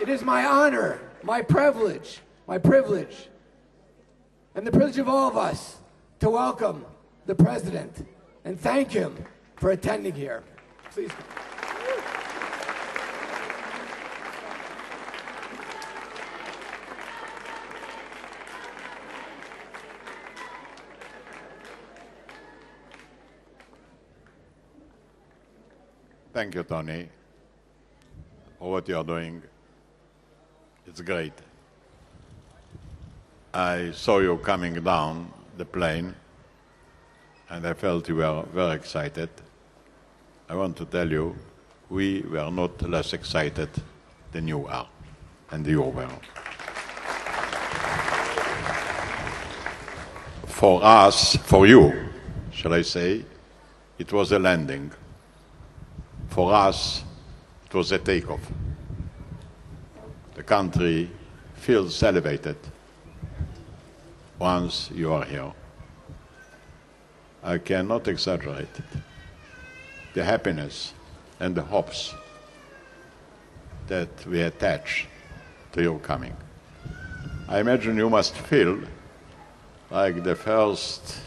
It is my honor, my privilege, and the privilege of all of us to welcome the President and thank him for attending here. Please. Thank you, Tony, for what you are doing. It's great. I saw you coming down the plane, and I felt you were very excited. I want to tell you, we were not less excited than you are, and you were. For us, for you, shall I say, it was a landing. For us, it was a takeoff. The country feels elevated once you are here. I cannot exaggerate it. The happiness and the hopes that we attach to your coming. I imagine you must feel like the first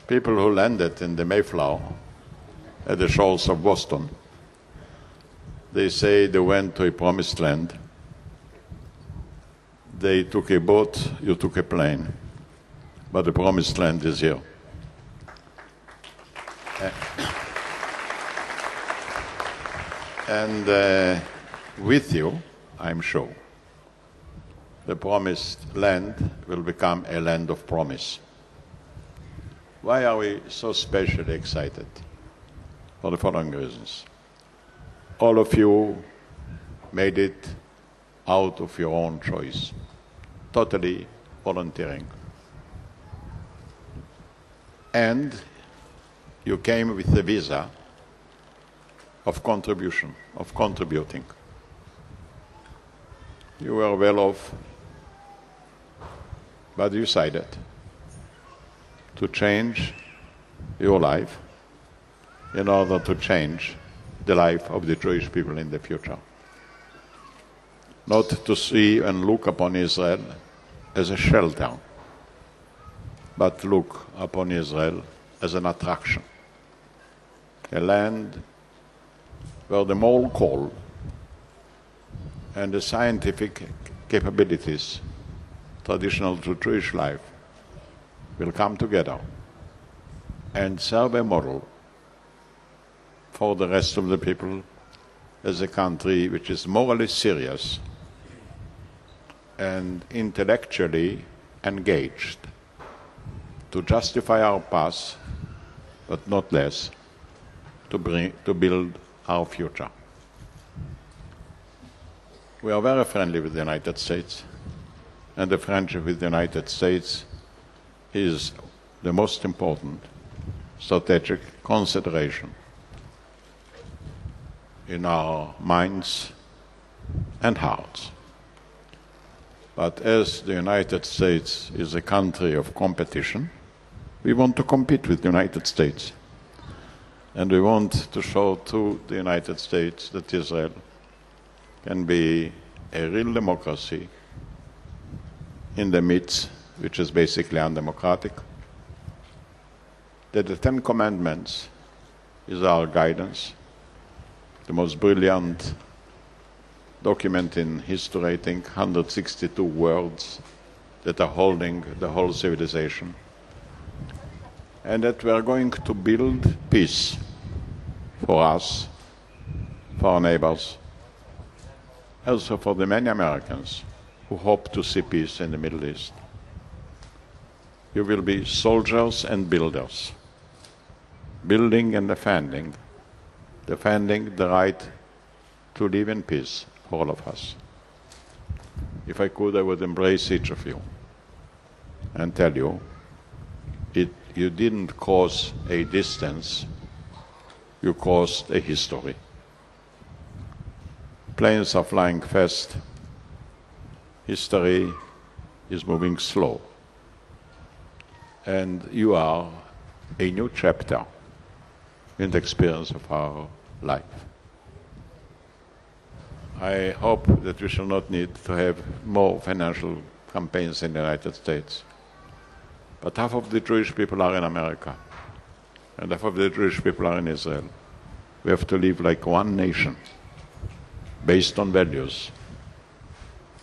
people who landed in the Mayflower at the shores of Boston. They say they went to a promised land. They took a boat, you took a plane. But the promised land is here. And with you, I'm sure, the promised land will become a land of promise. Why are we so specially excited? For the following reasons. All of you made it out of your own choice, totally volunteering. And you came with a visa of contribution, of contributing. You were well off, but you decided to change your life in order to change the life of the Jewish people in the future. Not to see and look upon Israel as a shelter, but look upon Israel as an attraction, a land where the moral call and the scientific capabilities traditional to Jewish life will come together and serve a model for the rest of the people as a country which is morally serious and intellectually engaged to justify our past, but not less, to build our future. We are very friendly with the United States, and the friendship with the United States is the most important strategic consideration in our minds and hearts. But as the United States is a country of competition, we want to compete with the United States. And we want to show to the United States that Israel can be a real democracy in the midst, which is basically undemocratic, that the Ten Commandments is our guidance, the most brilliant document in history, I think, 162 words that are holding the whole civilization, and that we are going to build peace for us, for our neighbors, also for the many Americans who hope to see peace in the Middle East. You will be soldiers and builders, building and defending the right to live in peace for all of us. If I could, I would embrace each of you and tell you, you didn't cause a distance, you caused a history. Planes are flying fast. History is moving slow. And you are a new chapter in the experience of our life. I hope that we shall not need to have more financial campaigns in the United States. But half of the Jewish people are in America, and half of the Jewish people are in Israel. We have to live like one nation, based on values,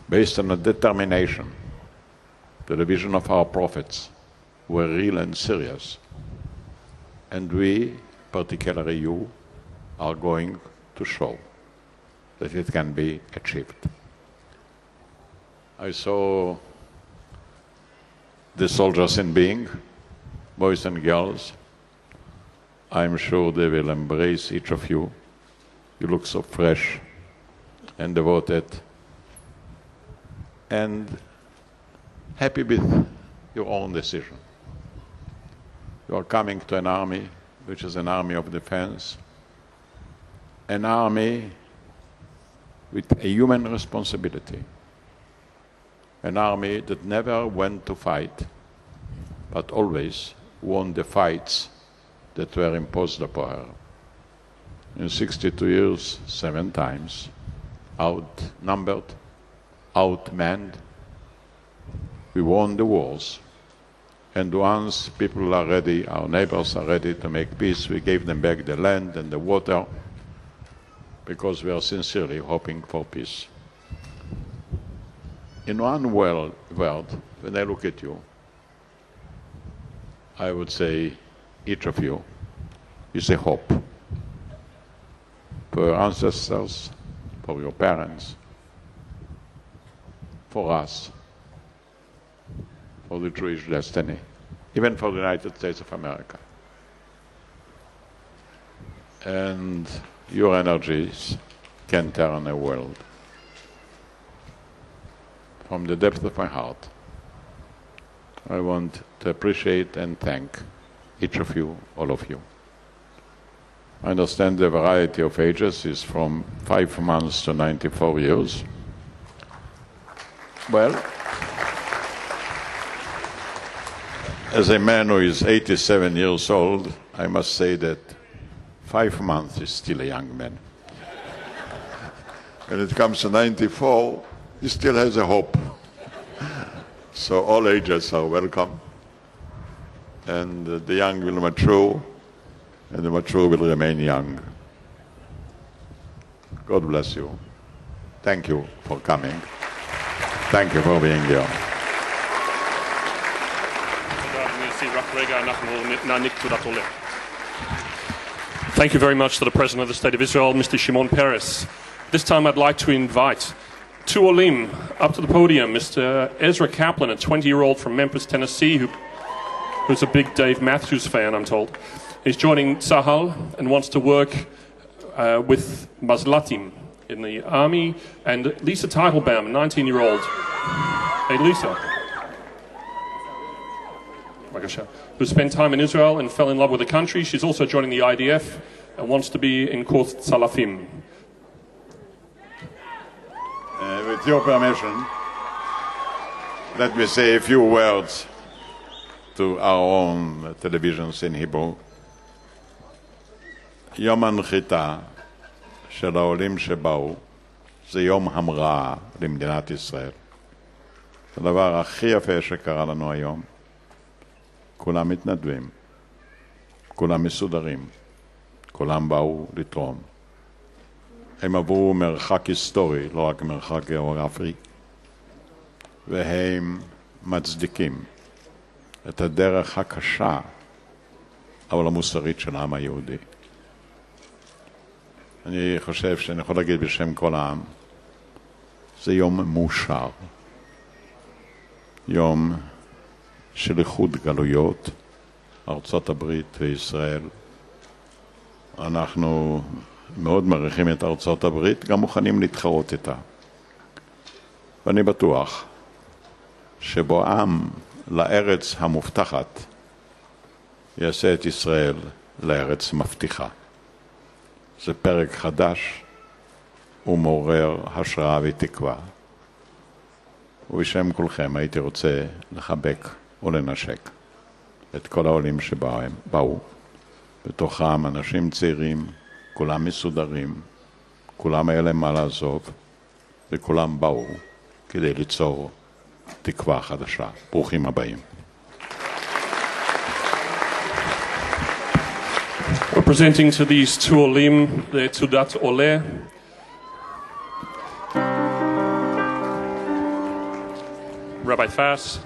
based on a determination. The vision of our prophets were real and serious. And we, particularly you, are going to show that it can be achieved. I saw the soldiers in being, boys and girls. I'm sure they will embrace each of you. You look so fresh and devoted and happy with your own decision. You are coming to an army which is an army of defense, an army with a human responsibility, an army that never went to fight, but always won the fights that were imposed upon her. In 62 years, 7 times, outnumbered, outmanned, we won the wars. And once people are ready, our neighbors are ready to make peace, we gave them back the land and the water because we are sincerely hoping for peace. In one word, when I look at you, I would say each of you is a hope for your ancestors, for your parents, for us, for the Jewish destiny, even for the United States of America. And your energies can turn a world. From the depth of my heart, I want to appreciate and thank each of you, all of you. I understand the variety of ages is from 5 months to 94 years. Well, as a man who is 87 years old, I must say that 5 months is still a young man. When it comes to 94, he still has a hope. So all ages are welcome. And the young will mature, and the mature will remain young. God bless you. Thank you for coming. Thank you for being here. Thank you very much to the President of the State of Israel, Mr. Shimon Peres. This time I'd like to invite 2 Olim up to the podium. Mr. Ezra Kaplan, a 20-year-old from Memphis, Tennessee, who's a big Dave Matthews fan, I'm told. He's joining Tzahal and wants to work with Mazlatim in the army. And Lisa Teitelbaum, a 19-year-old. Hey, Lisa. Who spent time in Israel and fell in love with the country. She's also joining the IDF and wants to be in course Tzalafim. With your permission, let me say a few words to our own televisions in Hebrew. יום הנחיתה של העולים שבאו זה יום המראה למדינת ישראל. הדבר הכי יפה שקרה לנו היום, כולם מתנדבים, כולם מסודרים, כולם באו לתרום. הם עברו מרחק היסטורי, לא רק מרחק גיאוגרפי, והם מצדיקים את הדרך הקשה, אבל המוסרית של העם היהודי. אני חושב שאני יכול להגיד בשם כל העם, זה יום מאושר, יום של איחוד גלויות, ארצות הברית וישראל. אנחנו מאוד מעריכים את ארצות הברית, גם מוכנים להתחרות איתה. ואני בטוח שבואם לארץ המובטחת יעשה את ישראל לארץ מבטיחה. זה פרק חדש ומעורר השראה ותקווה. ובשם כולכם הייתי רוצה לחבק ולנשק את כל העולים שבאו. בתוכם אנשים צעירים, כולם מסודרים, כולם היה להם מה לעזוב, וכולם באו כדי ליצור תקווה חדשה. ברוכים הבאים. We're presenting to these two Olim, the Teudat Oleh. Rabbi Fass.